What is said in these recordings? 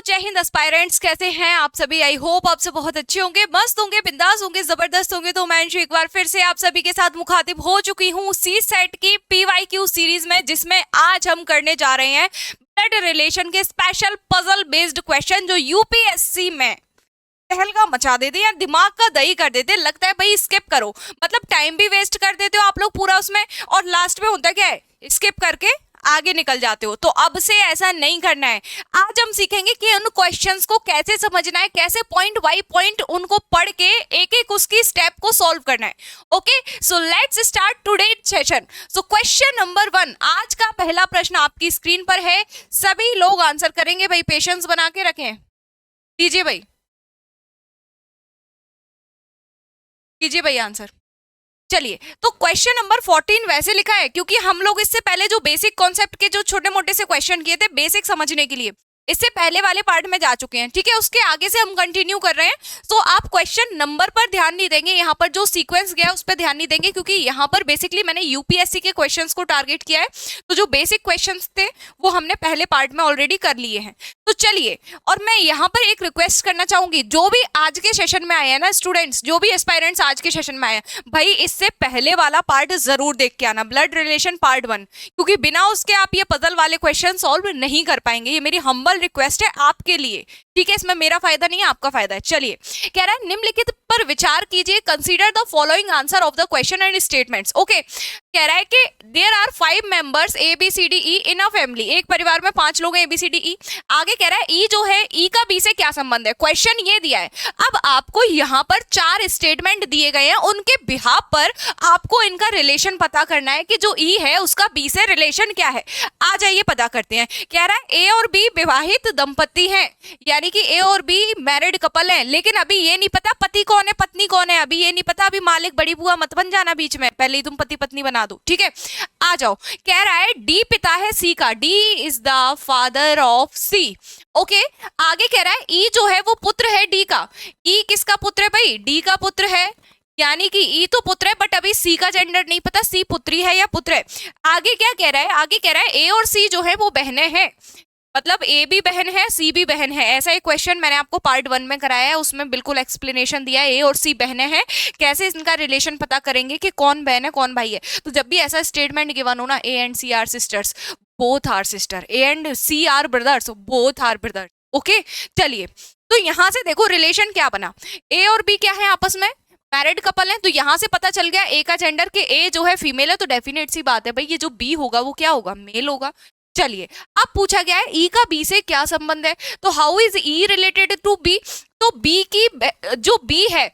जय हिंद एस्पायरेंट्स, कैसे हैं आप सभी। आई होप आप सब बहुत अच्छे होंगे, मस्त होंगे, बिंदास होंगे, जबरदस्त होंगे। तो मैं अंशु एक बार फिर से आप सभी के साथ मुखातिब हो चुकी हूँ सी सेट की PYQ सीरीज में, जिसमें आज हम करने जा रहे हैं ब्लड रिलेशन के स्पेशल पजल बेस्ड क्वेश्चन जो यूपीएससी में तहलका मचा देते हैं, दिमाग का दही कर देते हैं। लगता है भाई स्किप करो, मतलब टाइम भी वेस्ट कर देते हो आप लोग पूरा उसमें, और लास्ट में होता क्या है, स्किप करके आगे निकल जाते हो। तो अब से ऐसा नहीं करना है। आज हम सीखेंगे कि उन क्वेश्चंस को कैसे समझना है, कैसे पॉइंट बाय पॉइंट उनको पढ़ के एक एक उसकी स्टेप को सॉल्व करना है। Okay, so let's start today session. So question number 1, आज का पहला प्रश्न आपकी स्क्रीन पर है, सभी लोग आंसर करेंगे। भाई पेशेंस बना के रखें, कीजिए भाई, कीजिए भाई आंसर। चलिए, तो क्वेश्चन नंबर 14 वैसे लिखा है क्योंकि हम लोग इससे पहले जो बेसिक कॉन्सेप्ट के जो छोटे मोटे से क्वेश्चन किए थे बेसिक समझने के लिए, इससे पहले वाले पार्ट में जा चुके हैं। ठीक है, उसके आगे से हम कंटिन्यू कर रहे हैं। तो आप क्वेश्चन नंबर पर ध्यान नहीं देंगे, यहाँ पर जो सीक्वेंस गया उस पर ध्यान नहीं देंगे, क्योंकि यहाँ पर बेसिकली मैंने यूपीएससी के क्वेश्चंस को टारगेट किया है। तो जो बेसिक क्वेश्चंस थे वो हमने पहले पार्ट में ऑलरेडी कर लिए हैं। तो चलिए, और मैं यहाँ पर एक रिक्वेस्ट करना चाहूंगी, जो भी आज के सेशन में आए हैं ना स्टूडेंट्स, जो भी एस्पायरेंट्स आज के सेशन में आए हैं, भाई इससे पहले वाला पार्ट जरूर देख के आना, ब्लड रिलेशन पार्ट 1, क्योंकि बिना उसके आप ये पजल वाले क्वेश्चन सॉल्व नहीं कर पाएंगे। ये मेरी हम्बल रिक्वेस्ट है आपके लिए, ठीक है। इसमें मेरा फायदा नहीं है, आपका फायदा है। चलिए, कह रहा है निम्नलिखित पर विचार कीजिए, consider the following answer of the question and statements. Okay, कह रहा है कि there are 5 members ABCDE in a family, एक परिवार में 5 लोग हैं ABCDE। आगे कह रहा है ई जो है, ई का बी से क्या संबंध है, क्वेश्चन ये दिया है। अब आपको यहाँ पर 4 स्टेटमेंट दिए गए हैं, उनके बिहाफ पर आपको इनका रिलेशन पता करना है कि जो ई है उसका बी से रिलेशन क्या है। आ जाइए पता करते हैं। कह रहा है ए और बी विवाहित दंपति हैं, यानी कि ए और बी मैरिड कपल हैं, लेकिन अभी ये नहीं पता पति कौन है पत्नी कौन है, अभी ये नहीं पता। अभी मालिक बड़ी बुआ मत बन जाना बीच में, पहले ही तुम पति पत्नी बना दो, ठीक है। आ जाओ, कह रहा है डी पिता है सी का, D is the father of C. Okay, आगे कह रहा है ई जो है वो पुत्र है डी का। ई किसका पुत्र है भाई, डी का पुत्र है, यानी कि ई तो पुत्र है, बट अभी सी का जेंडर नहीं पता, सी पुत्री है या पुत्र है। आगे क्या कह रहा है, आगे कह रहा है ए और सी जो है वो बहनें हैं, मतलब ए भी बहन है सी भी बहन है। ऐसा एक क्वेश्चन मैंने आपको पार्ट 1 में कराया है, उसमें बिल्कुल एक्सप्लेनेशन दिया है। ए और सी बहनें हैं, कैसे इनका रिलेशन पता करेंगे कि कौन बहन है कौन भाई है। तो जब भी ऐसा स्टेटमेंट गिवन हो ना, A and C are sisters, both are sister, A and C are brothers, both are brothers. Okay, चलिए, तो यहां से देखो रिलेशन क्या बना, ए और बी क्या है आपस में, मैरिड कपल है। तो यहां से पता चल गया ए का जेंडर, के ए जो है फीमेल है, तो डेफिनेट सी बात है भाई ये जो बी होगा वो क्या होगा, मेल होगा। चलिए, अब पूछा गया है ई का बी से क्या संबंध है, तो how is E related to B. तो बी की जो बी है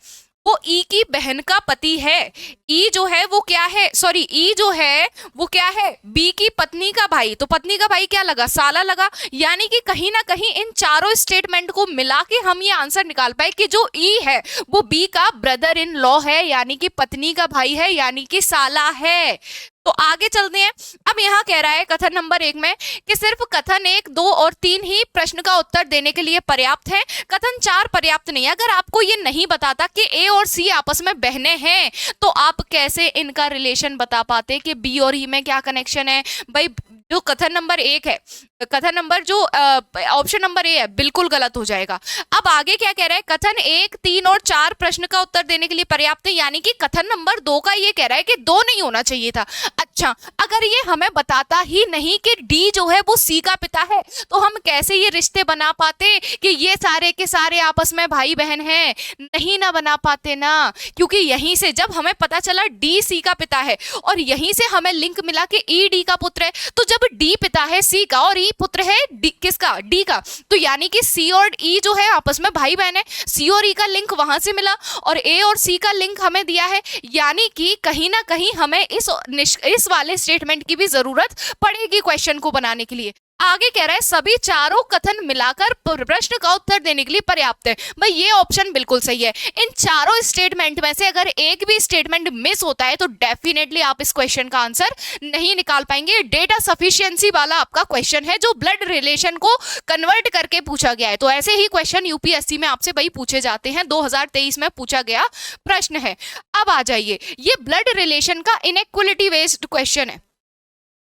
वो ई की बहन का पति है। ई जो है वो क्या है, सॉरी, ई जो है वो क्या है, बी की पत्नी का भाई। तो पत्नी का भाई क्या लगा, साला लगा। यानी कि कहीं ना कहीं इन चारों स्टेटमेंट को मिला के हम ये आंसर निकाल पाए कि जो ई है वो बी का ब्रदर इन लॉ है, यानी कि पत्नी का भाई है, यानी कि साला है। तो आगे चलते हैं। अब यहाँ कह रहा है कथन नंबर 1 में कि सिर्फ कथन 1, 2 और 3 ही प्रश्न का उत्तर देने के लिए पर्याप्त है, कथन 4 पर्याप्त नहीं है। अगर आपको ये नहीं बताता कि ए और सी आपस में बहनें हैं, तो आप कैसे इनका रिलेशन बता पाते कि बी और ई में क्या कनेक्शन है। भाई जो कथन नंबर 1 है, कथन नंबर जो ऑप्शन नंबर ए है, बिल्कुल गलत हो जाएगा। अब आगे क्या कह रहा है, कथन 1, 3 और 4 प्रश्न का उत्तर देने के लिए पर्याप्त है, यानी कि कथन नंबर 2 का ये कह रहा है कि 2 नहीं होना चाहिए था। अच्छा, अगर ये हमें बताता ही नहीं कि डी जो है वो सी का पिता है, तो हम कैसे ये रिश्ते बना पाते कि ये सारे के सारे आपस में भाई बहन हैं, नहीं ना बना पाते ना। क्योंकि यहीं से जब हमें पता चला डी सी का पिता है और यहीं से हमें लिंक मिला कि ई डी का पुत्र है, तो जब डी पिता है सी का और ई पुत्र है डी किसका, डी का, तो यानी कि सी और ई जो है आपस में भाई बहन है। सी और ई का लिंक वहां से मिला और ए और सी का लिंक हमें दिया है, यानी कि कहीं ना कहीं हमें इस वाले स्टेटमेंट की भी जरूरत पड़ेगी क्वेश्चन को बनाने के लिए। आगे कह रहा है सभी चारों कथन मिलाकर प्रश्न का उत्तर देने के लिए पर्याप्त है। भाई ये ऑप्शन बिल्कुल सही है। इन चारों स्टेटमेंट में से अगर एक भी स्टेटमेंट मिस होता है तो डेफिनेटली आप इस क्वेश्चन का आंसर नहीं निकाल पाएंगे। डेटा सफिशिएंसी वाला आपका क्वेश्चन है जो ब्लड रिलेशन को कन्वर्ट करके पूछा गया है। तो ऐसे ही क्वेश्चन यूपीएससी में आपसे भाई पूछे जाते हैं, 2023 में पूछा गया प्रश्न है। अब आ जाइए, ये ब्लड रिलेशन का इनइक्वालिटी बेस्ड क्वेश्चन है।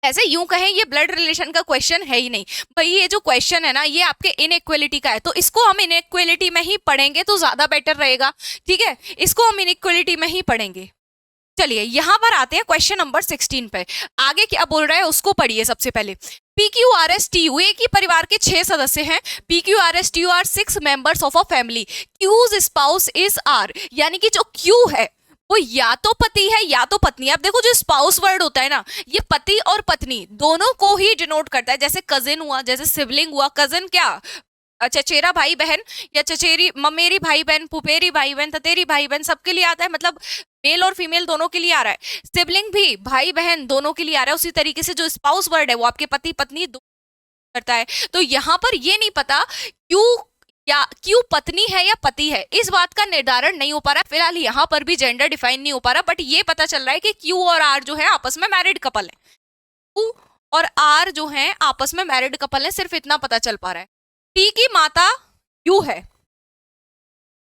ऐसे यूं कहें ये ब्लड रिलेशन का क्वेश्चन है ही नहीं भाई। ये जो क्वेश्चन है ना ये आपके इनइक्वलिटी का है, तो इसको हम इनइक्वलिटी में ही पढ़ेंगे तो ज्यादा बेटर रहेगा। ठीक है, इसको हम इनइक्वलिटी में ही पढ़ेंगे। चलिए यहां पर आते हैं क्वेश्चन नंबर 16 पे। आगे क्या बोल रहा है उसको पढ़िए सबसे पहले। P Q R S T U एक ही परिवार के 6 सदस्य हैं। P Q R S T U are 6 members of a family. Q's spouse is R, यानी कि जो क्यू है वो या तो पति है या तो पत्नी है। अब देखो जो स्पाउस वर्ड होता है ना, ये पति और पत्नी दोनों को ही डिनोट करता है। जैसे कजिन हुआ, जैसे सिबलिंग हुआ। कजिन क्या, चचेरा भाई बहन या चचेरी ममेरी भाई बहन, पुपेरी भाई बहन, ततेरी भाई बहन, सबके लिए आता है, मतलब मेल और फीमेल दोनों के लिए आ रहा है। सिबलिंग भी भाई बहन दोनों के लिए आ रहा है। उसी तरीके से जो स्पाउस वर्ड है वो आपके पति पत्नी करता है। तो यहाँ पर ये नहीं पता क्यों या क्यों पत्नी है या पति है, इस बात का निर्धारण नहीं हो पा रहा। फिलहाल यहाँ पर भी जेंडर डिफाइन नहीं हो पा रहा, बट ये पता चल रहा है कि क्यू और आर जो है आपस में मैरिड कपल है। क्यू और आर जो है आपस में मैरिड कपल है, सिर्फ इतना पता चल पा रहा है। टी की माता यू है,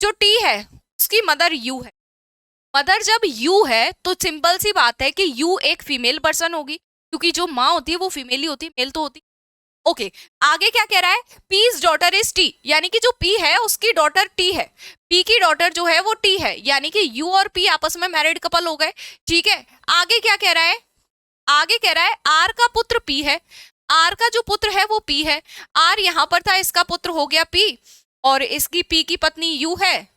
जो टी है उसकी मदर यू है। मदर जब यू है तो सिंपल सी बात है कि यू एक फीमेल पर्सन होगी, क्योंकि जो माँ होती है वो फीमेल ही होती है, मेल तो होती। ओके आगे क्या कह रहा है, पीज डॉटर इज टी, यानी कि जो पी है उसकी डॉटर टी है। पी की डॉटर जो है वो टी है, यानी कि यू और पी आपस में मैरिड कपल हो गए। ठीक है, आगे क्या कह रहा है, आगे कह रहा है आर का पुत्र पी है। आर का जो पुत्र है वो पी है। आर यहां पर था, इसका पुत्र हो गया पी, और इसकी पी की पत्नी यू है,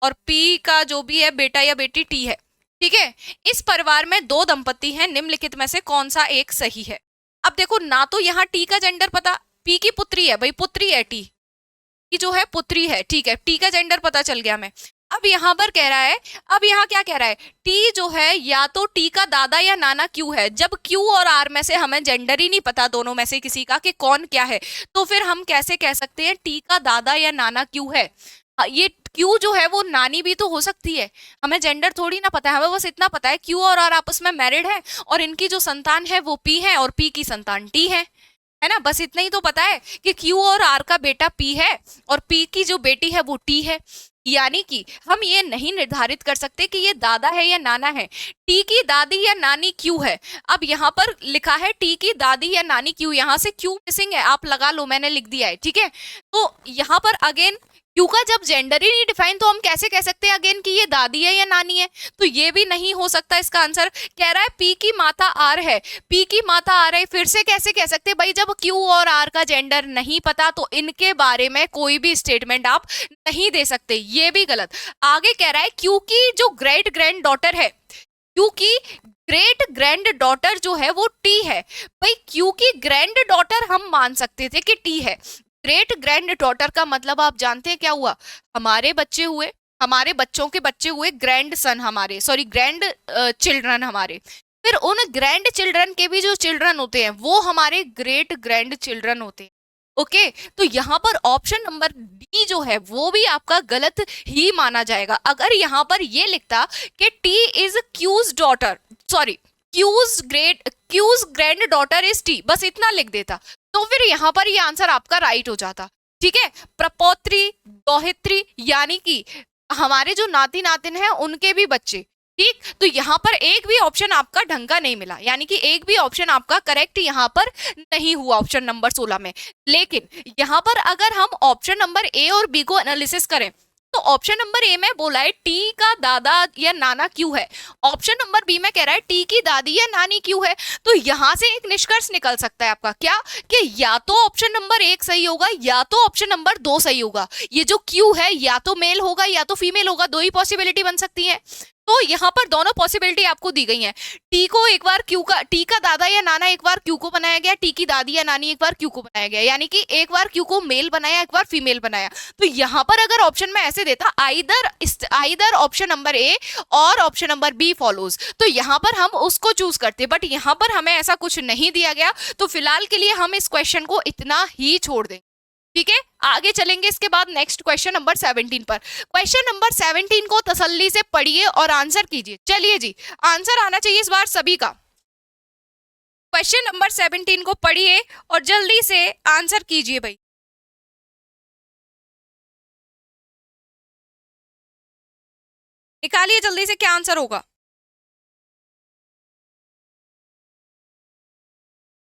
और पी का जो भी है बेटा या बेटी टी है। ठीक है, इस परिवार में 2 दंपति हैं, निम्नलिखित में से कौन सा एक सही है। अब देखो ना तो यहाँ टी का जेंडर पता, पी की पुत्री है भाई, पुत्री है टी की जो है पुत्री है। ठीक है, टी का जेंडर पता चल गया मैं। अब यहाँ पर कह रहा है, अब यहाँ क्या कह रहा है, टी जो है या तो टी का दादा या नाना क्यू है। जब क्यू और आर में से हमें जेंडर ही नहीं पता दोनों में से किसी का कि कौन क्या है, तो फिर हम कैसे कह सकते हैं टी का दादा या नाना क्यू है। ये क्यू जो है वो नानी भी तो हो सकती है, हमें जेंडर थोड़ी ना पता है। हमें बस इतना पता है क्यू और आर आपस में मैरिड है, और इनकी जो संतान है वो पी है, और पी की संतान टी है ना। बस इतना ही तो पता है कि क्यू और आर का बेटा पी है और पी की जो बेटी है वो टी है। यानी कि हम ये नहीं निर्धारित कर सकते कि ये दादा है या नाना है। टी की दादी या नानी क्यू है। अब यहाँ पर लिखा है टी की दादी या नानी क्यू, यहाँ से क्यू मिसिंग है, आप लगा लो, मैंने लिख दिया है। ठीक है, तो यहाँ पर अगेन क्यू का जब जेंडर ही नहीं डिफाइन, तो हम कैसे कह सकते हैं अगेन कि ये दादी है या नानी है, तो ये भी नहीं हो सकता। इसका आंसर कह रहा है पी की माता आर है। पी की माता आर है, फिर से कैसे कह सकते हैं भाई, जब क्यू और आर का जेंडर नहीं पता तो इनके बारे में कोई भी स्टेटमेंट आप नहीं दे सकते, ये भी गलत। आगे कह रहा है क्यू की जो ग्रेट ग्रैंड डॉटर है, क्यू की ग्रेट ग्रैंड डॉटर जो है वो टी है। भाई क्यू की ग्रैंड डॉटर हम मान सकते थे कि टी है, ग्रेट ग्रैंड डॉटर का मतलब आप जानते हैं क्या हुआ, हमारे बच्चे हुए, हमारे बच्चों के बच्चे हुए, ग्रैंड सन हमारे, सॉरी ग्रैंड चिल्ड्रन हमारे, फिर उन ग्रैंड चिल्ड्रन के भी जो चिल्ड्रन होते हैं वो हमारे ग्रेट ग्रैंड चिल्ड्रन होते हैं। ओके तो यहाँ पर ऑप्शन नंबर डी जो है वो भी आपका गलत ही माना जाएगा। अगर यहाँ पर ये लिखता कि T is Q's daughter, sorry Q's granddaughter is T, बस इतना लिख देता, तो फिर यहाँ पर ये आंसर आपका राइट हो जाता। ठीक है, प्रपौत्री दोहित्री, यानी कि हमारे जो नाती नातिन हैं उनके भी बच्चे। ठीक, तो यहाँ पर एक भी ऑप्शन आपका ढंग का नहीं मिला, यानी कि एक भी ऑप्शन आपका करेक्ट यहाँ पर नहीं हुआ ऑप्शन नंबर 16 में। लेकिन यहाँ पर अगर हम ऑप्शन नंबर ए और बी को एनालिसिस करें, तो ऑप्शन नंबर ए में बोला है टी का दादा या नाना क्यू है, ऑप्शन नंबर बी में कह रहा है टी की दादी या नानी क्यू है। तो यहाँ से एक निष्कर्ष निकल सकता है आपका क्या, कि या तो ऑप्शन नंबर 1 सही होगा या तो ऑप्शन नंबर 2 सही होगा। ये जो क्यू है या तो मेल होगा या तो फीमेल होगा, 2 ही पॉसिबिलिटी बन सकती है। तो यहाँ पर दोनों पॉसिबिलिटी आपको दी गई हैं। टी को एक बार क्यू का, टी का दादा या नाना एक बार क्यू को बनाया गया, टी की दादी या नानी एक बार क्यू को बनाया गया, यानी कि एक बार क्यू को मेल बनाया, एक बार फीमेल बनाया। तो यहाँ पर अगर ऑप्शन में ऐसे देता आइदर ऑप्शन नंबर ए और ऑप्शन नंबर बी फॉलोज, तो यहाँ पर हम उसको चूज करते, बट यहाँ पर हमें ऐसा कुछ नहीं दिया गया, तो फिलहाल के लिए हम इस क्वेश्चन को इतना ही छोड़ दें। ठीक है, आगे चलेंगे इसके बाद नेक्स्ट क्वेश्चन नंबर 17 पर। क्वेश्चन नंबर 17 को तसल्ली से पढ़िए और आंसर कीजिए। चलिए जी, आंसर आना चाहिए इस बार सभी का। क्वेश्चन नंबर 17 को पढ़िए और जल्दी से आंसर कीजिए भाई। निकालिए जल्दी से क्या आंसर होगा।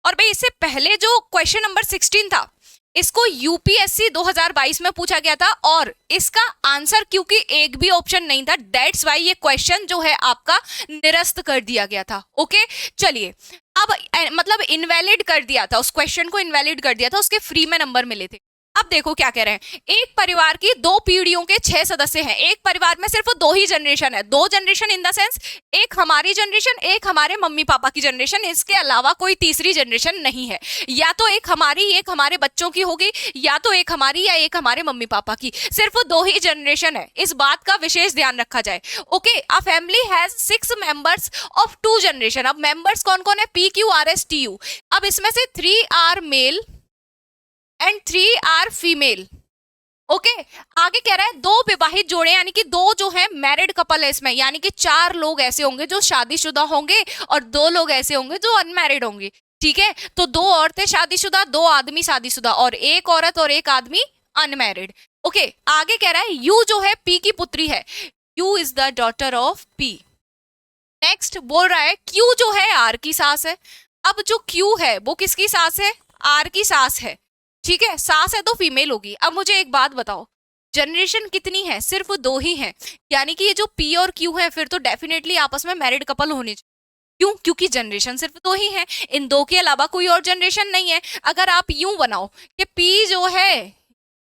और भाई इससे पहले जो क्वेश्चन नंबर 16 था इसको यूपीएससी 2022 में पूछा गया था और इसका आंसर क्योंकि एक भी ऑप्शन नहीं था, दैट्स वाई ये क्वेश्चन जो है आपका निरस्त कर दिया गया था। ओके चलिए, अब मतलब इनवैलिड कर दिया था, उस क्वेश्चन को इनवैलिड कर दिया था, उसके फ्री में नंबर मिले थे। अब देखो क्या कह रहे हैं, एक परिवार की 2 पीढ़ियों के 6 सदस्य हैं। एक परिवार में सिर्फ 2 ही जनरेशन है, 2 जनरेशन इन द सेंस एक हमारी जनरेशन, एक हमारे मम्मी पापा की जनरेशन, इसके अलावा कोई तीसरी जनरेशन नहीं है। या तो एक हमारी, एक हमारे बच्चों की होगी, या तो एक हमारी या एक हमारे मम्मी पापा की। सिर्फ 2 ही जनरेशन है, इस बात का विशेष ध्यान रखा जाए। Okay, a family has 6 members of 2 generation. अब मेंबर्स कौन कौन है, P Q R S T U. अब इसमें से 3 are male and 3 are female. Okay, आगे कह रहा है 2 विवाहित जोड़े, यानी कि 2 जो है मैरिड कपल है इसमें, यानी कि 4 लोग ऐसे होंगे जो शादीशुदा होंगे और 2 लोग ऐसे होंगे जो अनमैरिड होंगे। ठीक है, तो 2 औरतें शादीशुदा, 2 आदमी शादीशुदा और 1 औरत और 1 आदमी अनमैरिड। ओके, आगे कह रहा है यू जो है पी की पुत्री है, you is the daughter of P. Next बोल रहा है क्यू जो है आर की सास है। अब जो क्यू है वो किसकी सास है, आर की सास है। ठीक है, सास है तो फीमेल होगी। अब मुझे एक बात बताओ, जनरेशन कितनी है, सिर्फ 2 ही है, यानी कि ये जो पी और क्यू है फिर तो डेफिनेटली आपस में मैरिड कपल होने चाहिए। क्यों, क्योंकि जनरेशन सिर्फ 2 ही है, इन 2 के अलावा कोई और जनरेशन नहीं है। अगर आप यूं बनाओ कि पी जो है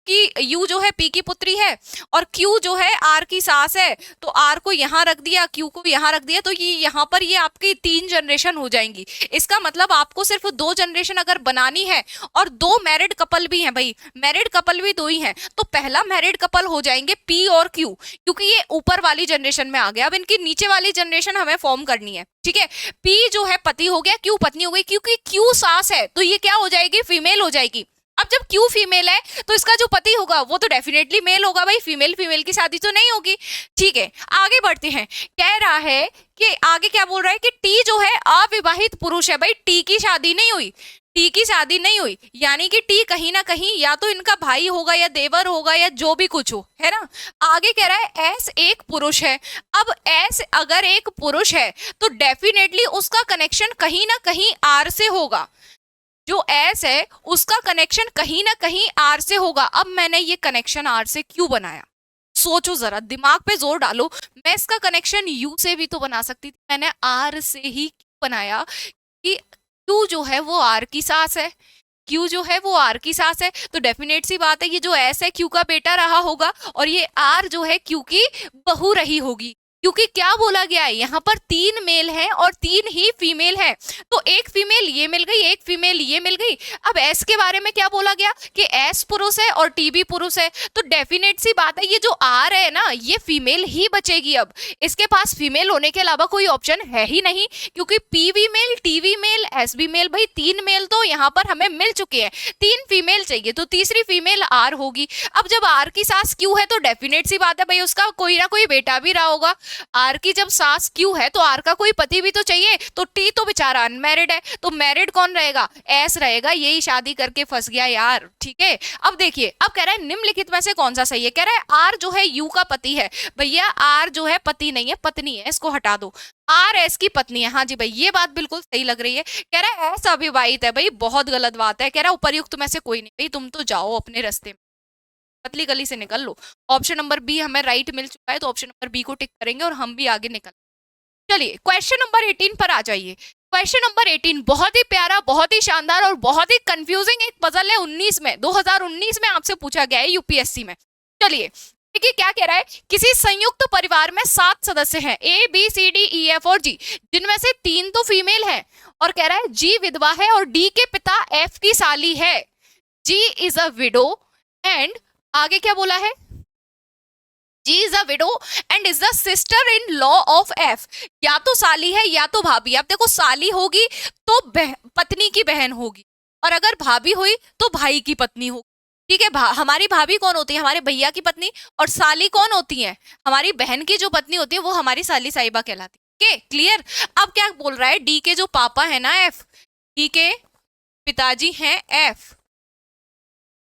कि यू जो है पी की पुत्री है और क्यू जो है आर की सास है, तो आर को यहाँ रख दिया, क्यू को यहाँ रख दिया, तो ये यहाँ पर ये आपकी 3 जनरेशन हो जाएंगी। इसका मतलब आपको सिर्फ 2 जनरेशन अगर बनानी है और 2 मैरिड कपल भी हैं, भाई मैरिड कपल भी 2 ही हैं, तो पहला मैरिड कपल हो जाएंगे पी और क्यू, क्योंकि ये ऊपर वाली जनरेशन में आ गया। अब इनकी नीचे वाली जनरेशन हमें फॉर्म करनी है। ठीक है, पी जो है पति हो गया, क्यू पत्नी हो गई, क्योंकि क्यू सास है तो ये क्या हो जाएगी, फीमेल हो जाएगी। अब जब क्यू फीमेल है तो इसका जो पति होगा वो तो डेफिनेटली मेल होगा, भाई फीमेल फीमेल की शादी तो नहीं होगी। ठीक है, आगे बढ़ते हैं। कह रहा है कि आगे क्या बोल रहा है कि टी जो है अविवाहित पुरुष है। भाई टी की शादी नहीं हुई, टी की शादी नहीं हुई, यानी कि टी कहीं ना कहीं या तो इनका भाई होगा या देवर होगा या जो भी कुछ हो, है ना। आगे कह रहा है एस एक पुरुष है। अब एस अगर एक पुरुष है तो डेफिनेटली उसका कनेक्शन कहीं ना कहीं आर से होगा। जो एस है उसका कनेक्शन कहीं ना कहीं आर से होगा। अब मैंने ये कनेक्शन आर से क्यों बनाया, सोचो जरा, दिमाग पे जोर डालो। मैं इसका कनेक्शन यू से भी तो बना सकती थी, मैंने आर से ही क्यों बनाया कि क्यू जो है वो आर की सास है, क्यू जो है वो आर की सास है, तो डेफिनेट सी बात है ये जो एस है क्यू का बेटा रहा होगा और ये आर जो है क्यू की बहू रही होगी। क्योंकि क्या बोला गया है, यहाँ पर 3 मेल हैं और 3 ही फीमेल हैं, तो एक फीमेल ये मिल गई, एक फीमेल ये मिल गई। अब एस के बारे में क्या बोला गया कि एस पुरुष है और टी भी पुरुष है, तो डेफिनेट सी बात है ये जो आर है ना ये फीमेल ही बचेगी। अब इसके पास फीमेल होने के अलावा कोई ऑप्शन है ही नहीं, क्योंकि पी भी मेल, टी भी मेल, एस भी मेल, भाई 3 मेल तो यहाँ पर हमें मिल चुके हैं, 3 फीमेल चाहिए, तो तीसरी फीमेल आर होगी। अब जब आर की सास क्यू है तो डेफिनेट सी बात है भाई उसका कोई ना कोई बेटा भी रहा होगा। आर की जब सास क्यू है तो आर का कोई पति भी तो चाहिए, तो टी तो बेचारा अनमैरिड है, तो मैरिड कौन रहेगा, एस रहेगा, यही शादी करके फंस गया यार। ठीक है, अब देखिए, अब कह रहा है निम्नलिखित में से कौन सा सही है। कह रहा है आर जो है यू का पति है। भैया आर जो है पति नहीं है, पत्नी है, इसको हटा दो। आर एस की पत्नी है, हाँ जी भाई ये बात बिल्कुल सही लग रही है। कह रहा है एस अविवाहित है, भाई बहुत गलत बात है। कह रहा है उपर्युक्त में से कोई नहीं, भाई तुम तो जाओ अपने रास्ते में, पतली गली से निकल लो। ऑप्शन नंबर बी हमें राइट मिल चुका है, तो ऑप्शन नंबर बी को टिक करेंगे और हम भी आगे निकल। चलिए क्वेश्चन नंबर 18 पर आ जाइए। क्वेश्चन नंबर 18 बहुत ही प्यारा, बहुत ही शानदार और बहुत ही कंफ्यूजिंग एक पजल है। 2019 में आपसे पूछा गया है यूपीएससी में। चलिए देखिए क्या कह रहा है, किसी संयुक्त परिवार में 7 सदस्य हैं, A B C D E F और जी, जिनमें से 3 तो फीमेल हैं, और कह रहा है जी विधवा है और डी के पिता एफ की साली है। G is a widow and आगे क्या बोला है, G is a widow and is the sister in law of F. या तो साली है या तो भाभी। अब देखो साली होगी तो पत्नी की बहन होगी, और अगर भाभी हुई तो भाई की पत्नी होगी। ठीक है, हमारी भाभी कौन होती है, हमारे भैया की पत्नी, और साली कौन होती है, हमारी बहन की जो पत्नी होती है वो हमारी साली साहिबा कहलाती है। Okay clear. अब क्या बोल रहा है, डी के जो पापा है ना एफ, डी के पिताजी हैं एफ,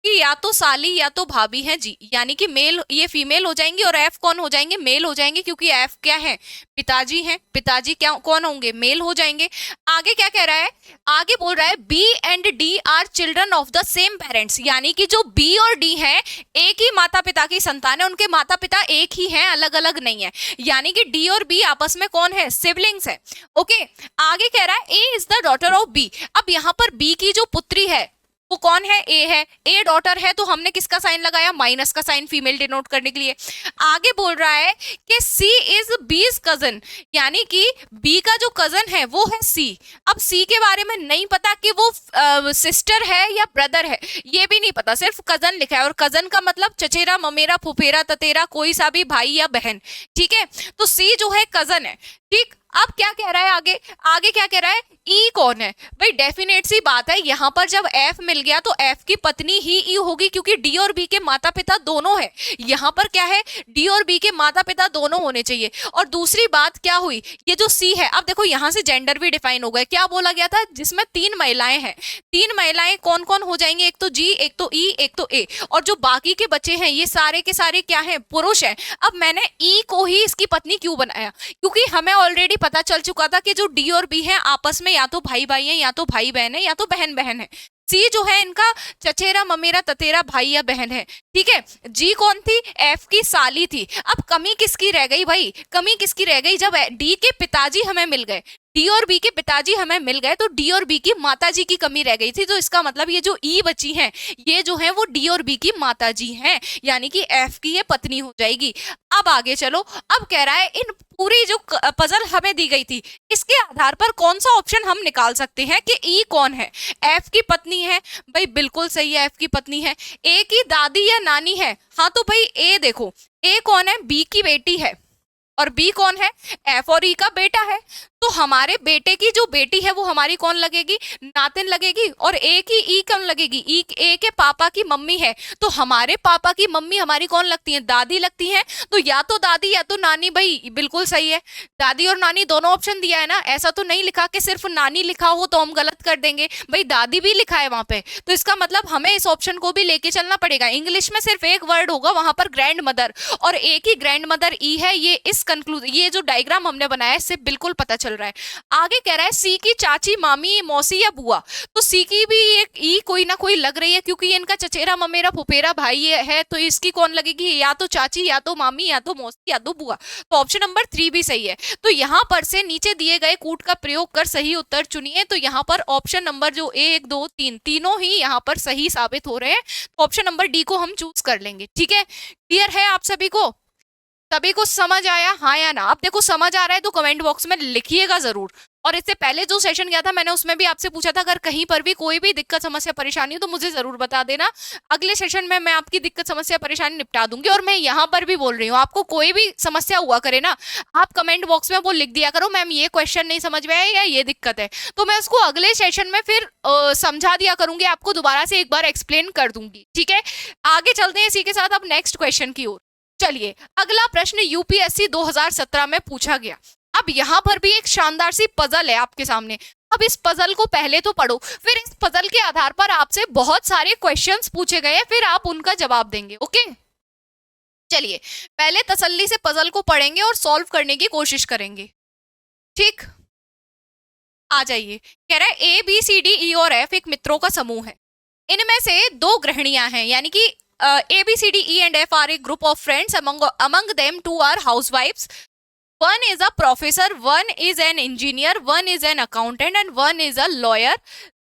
कि या तो साली या तो भाभी है जी, यानी कि मेल ये फीमेल हो जाएंगी और एफ कौन हो जाएंगे, मेल हो जाएंगे, क्योंकि एफ क्या है, पिताजी हैं, पिताजी क्या कौन होंगे, मेल हो जाएंगे। आगे क्या कह रहा है, आगे बोल रहा है B and D are children of the same parents, यानी कि जो बी और डी है एक ही माता पिता की संतान है, उनके माता पिता एक ही हैं, अलग अलग नहीं है, यानी कि डी और बी आपस में कौन है, सिबलिंग्स है। ओके, आगे कह रहा है A is the daughter of B. अब यहाँ पर बी की जो पुत्री है वो कौन है, ए है, ए डॉटर है, तो हमने किसका साइन लगाया, माइनस का साइन, फीमेल डिनोट करने के लिए। आगे बोल रहा है कि सी इज बीज कजन, यानी कि बी का जो कजन है वो है सी। अब सी के बारे में नहीं पता कि वो सिस्टर है या ब्रदर है, ये भी नहीं पता, सिर्फ कजन लिखा है, और कजन का मतलब चचेरा ममेरा फुफेरा ततेरा कोई सा भी भाई या बहन, ठीक है, तो सी जो है कजन है, ठीक। अब क्या कह रहा है आगे, आगे क्या कह रहा है, ई कौन है भाई, डेफिनेट सी बात है, यहां पर जब एफ मिल गया तो एफ की पत्नी ही ई होगी, क्योंकि डी और बी के माता पिता दोनों है, यहां पर क्या है, डी और बी के माता पिता दोनों होने चाहिए। और दूसरी बात क्या हुई, ये जो सी है, अब देखो यहां से जेंडर भी डिफाइन हो गया, क्या बोला गया था, जिसमें 3 महिलाएं हैं, 3 महिलाएं कौन कौन हो जाएंगी, एक तो जी, एक तो ई, एक तो ए, और जो बाकी के बच्चे हैं ये सारे के सारे क्या है, पुरुष हैं। अब मैंने ई को ही इसकी पत्नी क्यों बनाया, क्योंकि हमें ऑलरेडी पता चल चुका था कि जो डी और बी हैं आपस में या तो भाई भाई हैं, या तो भाई बहन है, या तो बहन बहन है। सी जो है इनका चचेरा ममेरा ततेरा भाई या बहन है, ठीक है। जी कौन थी, एफ की साली थी। अब कमी किसकी रह गई भाई, कमी किसकी रह गई, जब डी के पिताजी हमें मिल गए, डी और बी के पिताजी हमें मिल गए, तो डी और बी की माताजी की कमी रह गई थी, तो इसका मतलब ये जो ई बची हैं ये जो है वो डी और बी की माताजी हैं, यानी कि एफ की ये पत्नी हो जाएगी। अब आगे चलो, अब कह रहा है इन पूरी जो पजल हमें दी गई थी इसके आधार पर कौन सा ऑप्शन हम निकाल सकते हैं कि ई कौन है, एफ की पत्नी है, भाई बिल्कुल सही है, एफ की पत्नी है। ए की दादी या नानी है, हाँ तो भाई ए देखो, ए कौन है, बी की बेटी है, और बी कौन है, एफ और ई का बेटा है, तो हमारे बेटे की जो बेटी है वो हमारी कौन लगेगी, नातिन लगेगी, और ए की ई कौन लगेगी, ई ए के पापा की मम्मी है, तो हमारे पापा की मम्मी हमारी कौन लगती है, दादी लगती है, तो या तो दादी या तो नानी, भाई बिल्कुल सही है, दादी और नानी दोनों ऑप्शन दिया है ना, ऐसा तो नहीं लिखा कि सिर्फ नानी लिखा हो तो हम गलत कर देंगे, भाई दादी भी लिखा है वहां पे, तो इसका मतलब हमें इस ऑप्शन को भी लेके चलना पड़ेगा। इंग्लिश में सिर्फ एक वर्ड होगा वहां पर, ग्रैंड मदर, और एक ही ग्रैंड मदर ई है, ये इस कंक्लूजन, ये जो डायग्राम हमने बनाया इससे बिल्कुल पता चल रहा है। आगे कह रहा है सी की चाची मामी मौसी या बुआ, तो सी की भी एक ई कोई ना कोई लग रही है, क्योंकि ये इनका चचेरा ममेरा फुफेरा भाई है, तो इसकी कौन लगेगी, या तो चाची या तो मामी या तो मौसी या तो बुआ, तो ऑप्शन नंबर 3 भी सही है। तो यहाँ पर से नीचे दिए गए कूट का प्रयोग कर सही उत्तर चुनिए, तो यहाँ पर ऑप्शन नंबर जो 1 2 3 तीनों ही यहाँ पर सही साबित हो रहे हैं, तो ऑप्शन नंबर डी को हम चूज कर लेंगे, ठीक है। क्लियर है आप सभी को, सभी को समझ आया, हाँ या ना। अब देखो समझ आ रहा है तो कमेंट बॉक्स में लिखिएगा जरूर। और इससे पहले जो सेशन गया था मैंने उसमें भी आपसे पूछा था अगर कहीं पर भी कोई भी दिक्कत समस्या परेशानी हो तो मुझे जरूर बता देना, अगले सेशन में मैं आपकी दिक्कत समस्या परेशानी निपटा दूंगी। और मैं यहाँ पर भी बोल रही हूँ, आपको कोई भी समस्या हुआ करे ना, आप कमेंट बॉक्स में वो लिख दिया करो, मैम ये क्वेश्चन नहीं समझ में आया या ये दिक्कत है, तो मैं उसको अगले सेशन में फिर समझा दिया करूंगी, आपको दोबारा से एक बार एक्सप्लेन कर दूंगी, ठीक है। आगे चलते हैं इसी के साथ अब नेक्स्ट क्वेश्चन की ओर। चलिए अगला प्रश्न यूपीएससी 2017 में पूछा गया। अब यहाँ पर भी एक शानदार सी पजल है आपके सामने। अब इस पजल को पहले तो पढ़ो, फिर इस पजल के आधार पर आपसे बहुत सारे क्वेश्चंस पूछे गए, फिर आप उनका जवाब देंगे, ओके। चलिए पहले तसल्ली से पजल को पढ़ेंगे और सॉल्व करने की कोशिश करेंगे, ठीक। आ जाइए, कह रहा है ए बी सी डी ई और एफ एक मित्रों का समूह है, इनमें से 2 गृहिणियां हैं, यानी कि A, B, C, D, E and F are a group of friends. Among them 2 are housewives. One is a professor, one is an engineer, one is an accountant, and one is a lawyer.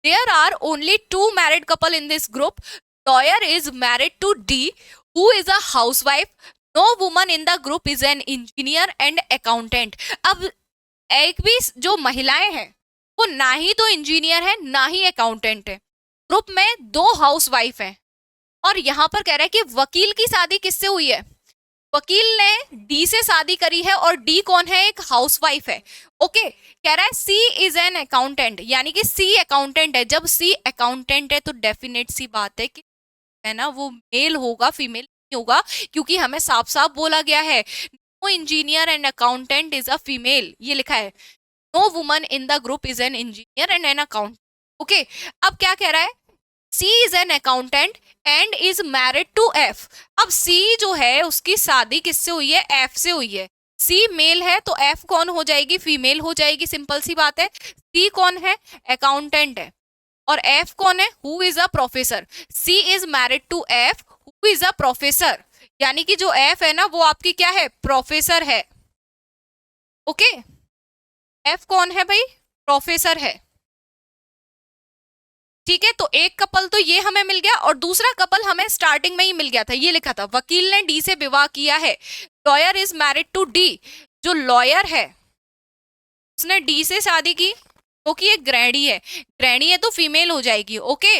There are only 2 married couple in this group. Lawyer is married to D, who is a housewife. No woman in the group is an engineer and accountant. अब एक भी जो महिलाएं हैं वो ना ही तो engineer है ना ही अकाउंटेंट है, ग्रुप में 2 हाउसवाइफ हैं। और यहां पर कह रहा है कि वकील की शादी किससे हुई है, वकील ने डी से शादी करी है, और डी कौन है, एक हाउसवाइफ है, ओके। कह रहा है सी इज एन अकाउंटेंट, यानी कि सी अकाउंटेंट है। जब सी अकाउंटेंट है तो डेफिनेट सी बात है कि है ना वो मेल होगा, फीमेल नहीं होगा, क्योंकि हमें साफ साफ बोला गया है no engineer and accountant is a female, ये लिखा है, no woman in the group is an engineer and an accountant, okay. अब क्या कह रहा है, C is an accountant and is married to F. अब सी जो है उसकी शादी किससे हुई है? एफ से हुई है। सी मेल है तो एफ कौन हो जाएगी? फीमेल हो जाएगी, सिंपल सी बात है। सी कौन है? अकाउंटेंट है। और एफ कौन है? Who is a professor. C is married to F who is a professor, यानी कि जो एफ है ना वो आपकी क्या है? प्रोफेसर है। ओके, एफ कौन है भाई? प्रोफेसर है। ठीक है, तो एक कपल तो ये हमें मिल गया, और दूसरा कपल हमें स्टार्टिंग में ही मिल गया था, ये लिखा था वकील ने डी से विवाह किया है। Lawyer is married to D. जो लॉयर है उसने डी से शादी की, क्योंकि ये गृहिणी है। गृहिणी है तो फीमेल हो जाएगी। ओके,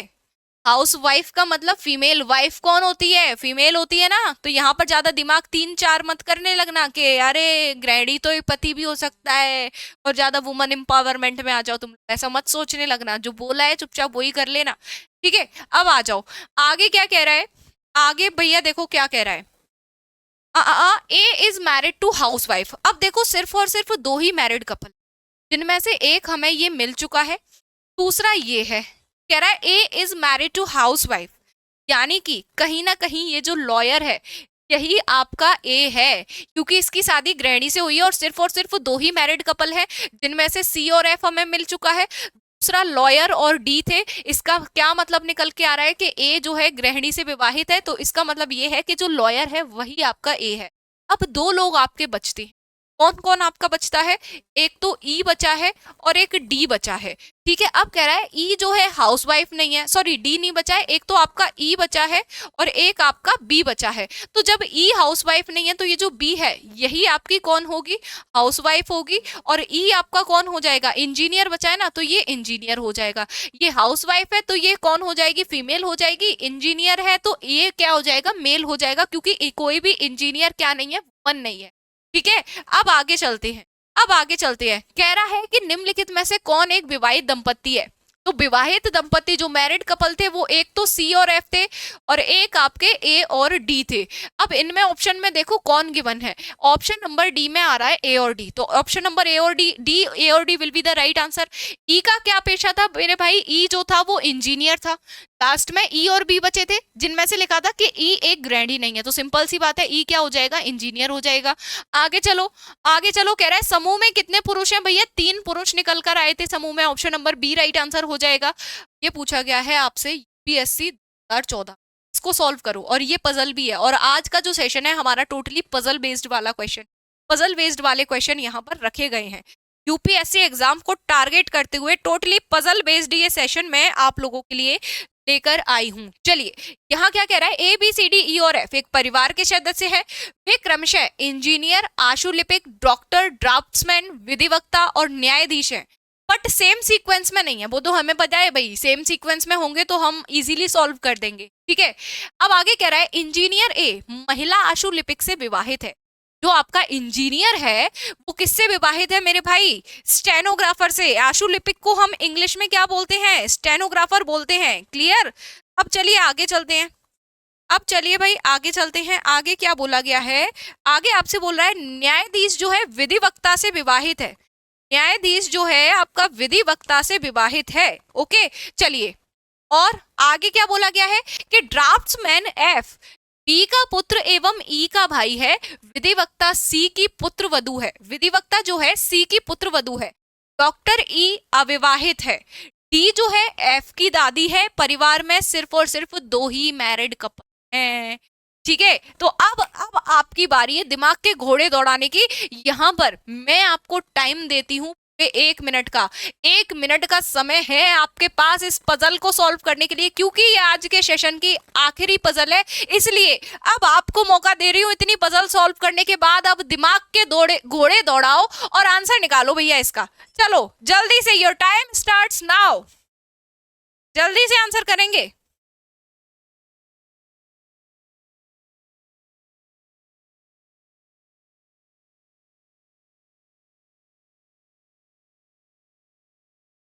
हाउस वाइफ का मतलब फीमेल, वाइफ कौन होती है? फीमेल होती है ना। तो यहाँ पर ज्यादा दिमाग 3-4 मत करने लगना कि अरे गृहिणी तो एक पति भी हो सकता है, और ज्यादा वुमन एम्पावरमेंट में आ जाओ तुम, ऐसा मत सोचने लगना। जो बोला है चुपचाप वही कर लेना, ठीक है। अब आ जाओ आगे, क्या कह रहा है आगे भैया? देखो क्या कह रहा है, A is married to housewife. अब देखो सिर्फ और सिर्फ दो ही मैरिड कपल, जिनमें से एक हमें ये मिल चुका है, दूसरा ये है। कह रहा है A is married to housewife, यानी कि कहीं ना कहीं ये जो लॉयर है यही आपका ए है, क्योंकि इसकी शादी गृहिणी से हुई है, और सिर्फ दो ही मैरिड कपल है, जिनमें से सी और एफ हमें मिल चुका है। दूसरा लॉयर और डी थे। इसका क्या मतलब निकल के आ रहा है कि ए जो है गृहिणी से विवाहित है, तो इसका मतलब ये है कि जो लॉयर है वही आपका ए है। अब दो लोग आपके बचते हैं, कौन कौन आपका बचता है? एक तो ई बचा है और एक डी बचा है, ठीक है। अब कह रहा है ई जो है हाउसवाइफ नहीं है, सॉरी डी नहीं बचा है, एक तो आपका ई बचा है और एक आपका बी बचा है। तो जब ई हाउसवाइफ नहीं है तो ये जो बी है यही आपकी कौन होगी? हाउसवाइफ होगी। और ई आपका कौन हो जाएगा? इंजीनियर बचा है ना, तो ये इंजीनियर हो जाएगा। ये हाउसवाइफ है तो ये कौन हो जाएगी? फीमेल हो जाएगी। इंजीनियर है तो ये क्या हो जाएगा? मेल हो जाएगा, क्योंकि कोई भी इंजीनियर क्या नहीं है? वुमन नहीं है, ठीक है। अब आगे चलते हैं, कह रहा है कि निम्नलिखित में से कौन एक विवाहित दंपति है? तो विवाहित दंपति जो मैरिड कपल थे वो एक तो सी और एफ थे, और एक आपके ए और डी थे। अब इनमें ऑप्शन में देखो कौन गिवन है। ऑप्शन नंबर डी में आ रहा है ए और डी, तो ऑप्शन नंबर ए और D will be the right answer. E का क्या पेशा था मेरे भाई? ई जो था वो इंजीनियर था। लास्ट में ई और बी बचे थे, जिनमें से लिखा था कि ई एक गृहिणी नहीं है, तो सिंपल सी बात है ई क्या हो जाएगा? इंजीनियर हो जाएगा। आगे चलो, कह रहा है समूह में कितने पुरुष हैं भैया? 3 पुरुष निकल कर आए थे समूह में, option number B right answer हो जाएगा। ये पूछा गया है आपसे यूपीएससी 2014, इसको सॉल्व करो, और ये पजल भी है। और आज का जो सेशन है हमारा टोटली पजल बेस्ड वाला क्वेश्चन, पजल बेस्ड वाले क्वेश्चन यहाँ पर रखे गए हैं। यूपीएससी एग्जाम को टारगेट करते हुए टोटली पजल बेस्ड ये सेशन मैं आप लोगों के लिए लेकर आई हूं। चलिए, यहाँ क्या कह रहा है? ए बी सी डी ई और एफ एक परिवार के सदस्य है। वे क्रमशः इंजीनियर, आशुलिपिक, डॉक्टर, ड्राफ्ट्समैन, विधिवक्ता और न्यायाधीश हैं, बट सेम सीक्वेंस में नहीं है। वो तो हमें पता है भाई, सेम सीक्वेंस में होंगे तो हम इजीली सॉल्व कर देंगे, ठीक है। अब आगे कह रहा है इंजीनियर ए महिला आशुलिपिक से विवाहित है। जो आपका इंजीनियर है वो किससे विवाहित है मेरे भाई? स्टेनोग्राफर से। आशुलिपिक को हम इंग्लिश में क्या बोलते हैं? स्टेनोग्राफर बोलते हैं। क्लियर? अब चलिए आगे चलते हैं, आगे क्या बोला गया है? आगे आपसे बोल रहा है न्यायाधीश जो है विधिवक्ता से विवाहित है। न्यायाधीश जो है आपका विधिवक्ता से विवाहित है। ओके, चलिए, और आगे क्या बोला गया है कि ड्राफ्ट्समैन एफ बी का पुत्र एवं ई का भाई है। विधिवक्ता सी की पुत्र वधु है। विधिवक्ता जो है सी की पुत्र वधु है। डॉक्टर ई अविवाहित है। डी जो है एफ की दादी है। परिवार में सिर्फ और सिर्फ 2 ही मैरिड कपल हैं, ठीक है। तो अब आपकी बारी है दिमाग के घोड़े दौड़ाने की। यहां पर मैं आपको टाइम देती हूँ 1 मिनट का। 1 मिनट का समय है आपके पास इस पजल को सॉल्व करने के लिए, क्योंकि ये आज के सेशन की आखिरी पजल है, इसलिए अब आपको मौका दे रही हूँ। इतनी पजल सॉल्व करने के बाद अब दिमाग के घोड़े दौड़ाओ और आंसर निकालो भैया इसका। चलो जल्दी से, योर टाइम स्टार्ट्स नाउ। जल्दी से आंसर करेंगे।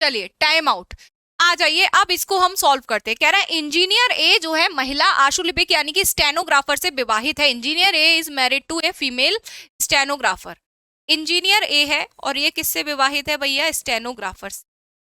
चलिए टाइम आउट, आ जाइए। अब इसको हम सॉल्व करते हैं। कह रहा है इंजीनियर ए जो है महिला आशुलिपिक यानी कि स्टेनोग्राफर से विवाहित है। Engineer A is married to a female stenographer. Engineer A है और ये किससे विवाहित है भैया? स्टेनोग्राफर से।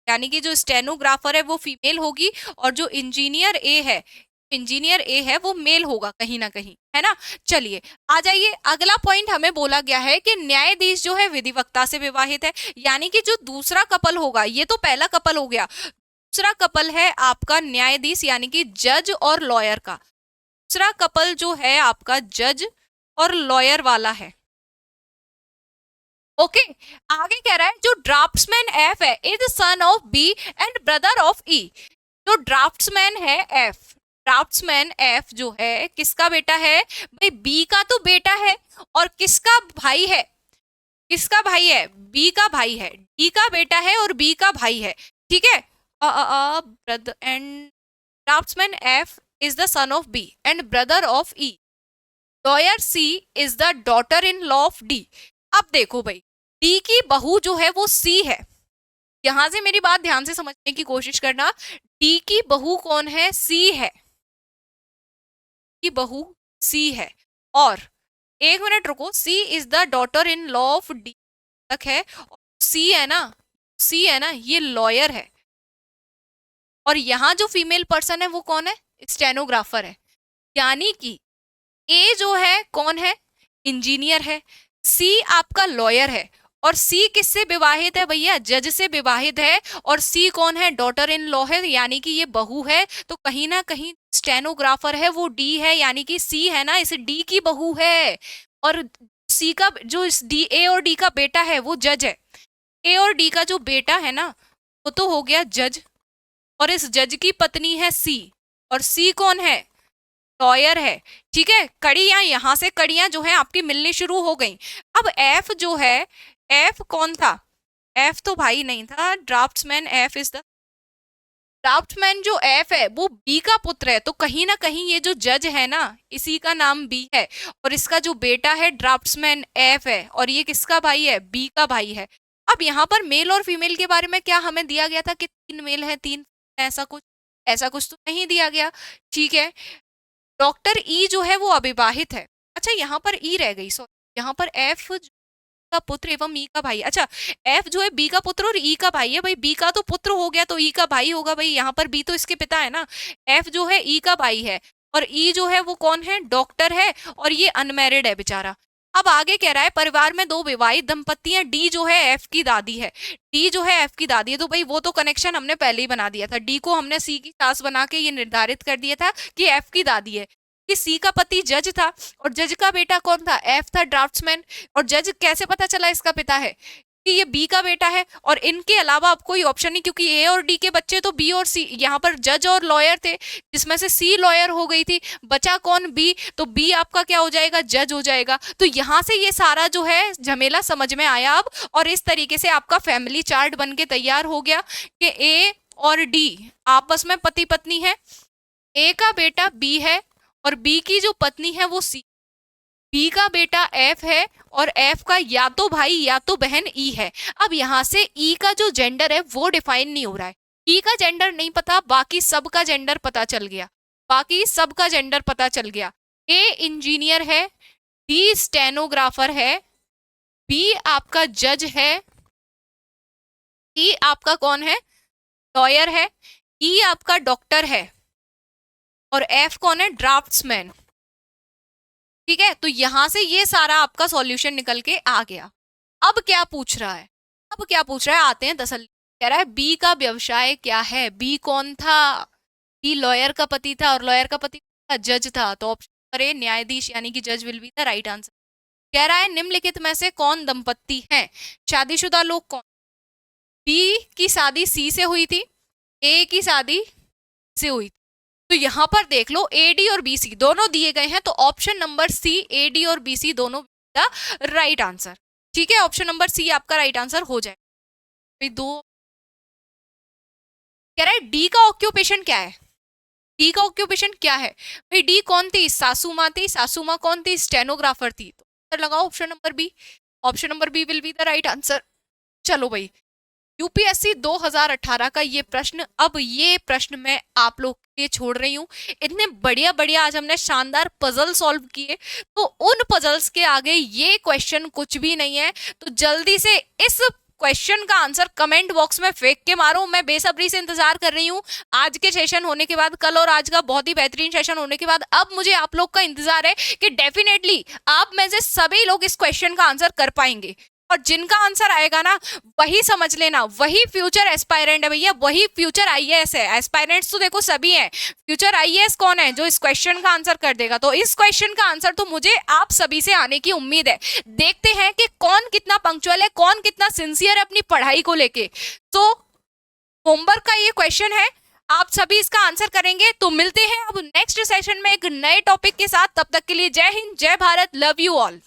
यानी कि जो स्टेनोग्राफर है वो फीमेल होगी और जो इंजीनियर ए है वो मेल होगा कहीं ना कहीं, है ना। चलिए आ जाइए, अगला पॉइंट हमें बोला गया है कि न्यायाधीश जो है विधिवक्ता से विवाहित है, यानी कि जो दूसरा कपल होगा, ये तो पहला कपल हो गया, दूसरा कपल है आपका न्यायाधीश यानी कि जज और लॉयर का। दूसरा कपल जो है आपका जज और लॉयर वाला है। ओके आगे कह रहा है जो ड्राफ्ट्समैन एफ है is son of B and brother of E. जो ड्राफ्ट्समैन है एफ, ड्राफ्ट्समैन एफ जो है किसका बेटा है भाई, बी का तो बेटा है और किसका भाई है, किसका भाई है, बी का भाई है, डी का बेटा है और बी का भाई है, ठीक है। Brother and draftsman F is the son of B and brother of E. Lawyer C is the daughter in law of D. अब देखो भाई, डी की बहू जो है वो सी है, यहां से मेरी बात ध्यान से समझने की कोशिश करना, डी की बहू कौन है, सी है, की बहू सी है। और एक मिनट रुको, C is the daughter in law of D तक है, सी है ना, सी है ना, ये लॉयर है। और यहां जो फीमेल पर्सन है वो कौन है, स्टेनोग्राफर है। यानी कि ए जो है कौन है, इंजीनियर है, सी आपका लॉयर है और सी किससे विवाहित है भैया, जज से विवाहित है। और सी कौन है, डॉटर इन लॉ है, यानी कि ये बहू है। तो कहीं ना कहीं स्टेनोग्राफर है वो डी है, यानी कि सी है ना, इस डी की बहू है। और सी का जो इस डी, ए और डी का बेटा है वो जज है। ए और डी का जो बेटा है ना वो तो हो गया जज, और इस जज की पत्नी है सी, और सी कौन है, लॉयर है, ठीक है। कड़ियां यहां से कड़ियां जो है आपकी मिलनी शुरू हो गई। अब एफ जो है, एफ कौन था, एफ तो भाई नहीं था, draughtsman F is the, draughtsman जो एफ है वो बी का पुत्र है। तो कहीं ना कहीं ये जो जज है ना इसी का नाम बी है, और इसका जो बेटा है ड्राफ्ट्समैन एफ है, और ये किसका भाई है, बी का भाई है। अब यहाँ पर मेल और फीमेल के बारे में क्या हमें दिया गया था कि 3 मेल है 3, ऐसा कुछ तो नहीं दिया गया, ठीक है। डॉक्टर ई जो है वो अविवाहित है। अच्छा यहाँ पर ई रह गई, सॉरी, यहाँ पर एफ का पुत्र एवं ई का भाई। अच्छा एफ जो है बी का पुत्र और ई का भाई है, भाई बी का तो पुत्र हो गया तो ई का भाई होगा भाई, यहाँ पर बी तो इसके पिता है ना, एफ जो है ई का भाई है, और ई जो है वो कौन है, डॉक्टर है, और ये अनमैरिड है बेचारा। अब आगे कह रहा है परिवार में 2 विवाहित दंपति हैं, डी जो है एफ की दादी है, डी जो है एफ की दादी है। तो भाई वो तो कनेक्शन हमने पहले ही बना दिया था, डी को हमने सी की सास बना के ये निर्धारित कर दिया था कि एफ की दादी है, कि सी का पति जज था और जज का बेटा कौन था, एफ था, ड्राफ्ट्समैन। और जज कैसे पता चला इसका पिता है, कि ये बी का बेटा है, और इनके अलावा अब कोई ऑप्शन नहीं, क्योंकि ए और डी के बच्चे तो बी और सी, यहाँ पर जज और लॉयर थे, जिसमें से सी लॉयर हो गई थी, बचा कौन, बी। तो बी आपका क्या हो जाएगा, जज हो जाएगा। तो यहाँ से ये सारा जो है झमेला समझ में आया अब, और इस तरीके से आपका फैमिली चार्ट बन के तैयार हो गया कि ए और डी आपस में पति पत्नी है, ए का बेटा बी है और बी की जो पत्नी है वो सी, बी का बेटा एफ है और एफ का या तो भाई या तो बहन ई है। अब यहाँ से ई का जो जेंडर है वो डिफाइन नहीं हो रहा है, ई का जेंडर नहीं पता, बाकी सबका जेंडर पता चल गया, बाकी सबका जेंडर पता चल गया। ए इंजीनियर है, डी स्टेनोग्राफर है, बी आपका जज है, ई आपका कौन है, लॉयर है, ई आपका डॉक्टर है, और एफ कौन है, ड्राफ्ट्समैन, ठीक है। तो यहां से ये सारा आपका सॉल्यूशन निकल के आ गया। अब क्या पूछ रहा है, अब क्या पूछ रहा है, आते हैं तसल्ली। कह रहा है बी का व्यवसाय क्या है, बी कौन था, बी लॉयर का पति था, और लॉयर का पति था, जज था। तो ऑप्शन नंबर ए न्यायाधीश यानी कि जज will be the right answer. कह रहा है निम्नलिखित में से कौन दंपत्ति हैं, शादीशुदा लोग कौन, बी की शादी सी से हुई थी, ए की शादी से हुई थी। तो यहां पर देख लो ए डी और बी सी दोनों दिए गए हैं, तो option number C A D और बी सी दोनों द राइट आंसर, ठीक है। ऑप्शन नंबर सी आपका राइट आंसर हो जाए। दो कह रहा है डी का ऑक्यूपेशन क्या है, डी का ऑक्यूपेशन क्या है भाई, डी कौन थी, सासू माँ थी, सासू माँ कौन थी, स्टेनोग्राफर थी। तो लगाओ option number B, option number B will be the right answer. चलो भाई यूपीएससी 2018 का ये प्रश्न, अब ये प्रश्न मैं आप लोग के छोड़ रही हूँ। इतने बढ़िया बढ़िया आज हमने शानदार पजल सॉल्व किए, तो उन पजल्स के आगे ये क्वेश्चन कुछ भी नहीं है। तो जल्दी से इस क्वेश्चन का आंसर कमेंट बॉक्स में फेंक के मारो। मैं बेसब्री से इंतजार कर रही हूँ आज के सेशन होने के बाद, कल और आज का बहुत ही बेहतरीन सेशन होने के बाद अब मुझे आप लोग का इंतजार है कि डेफिनेटली आप में से सभी लोग इस क्वेश्चन का आंसर कर पाएंगे, और जिनका आंसर आएगा ना वही समझ लेना वही फ्यूचर एस्पायरेंट है भैया, वही फ्यूचर आईएएस है। एस्पायरेंट्स तो देखो सभी हैं, फ्यूचर आईएएस कौन है? जो इस क्वेश्चन का आंसर कर देगा। तो इस क्वेश्चन का आंसर तो मुझे आप सभी से आने की उम्मीद है। देखते हैं कि कौन कितना पंक्चुअल है, कौन कितना सिंसियर है अपनी पढ़ाई को लेके। तो होमवर्क का ये क्वेश्चन है, आप सभी इसका आंसर करेंगे। तो मिलते हैं अब नेक्स्ट सेशन में एक नए टॉपिक के साथ। तब तक के लिए जय हिंद, जय भारत, लव यू ऑल।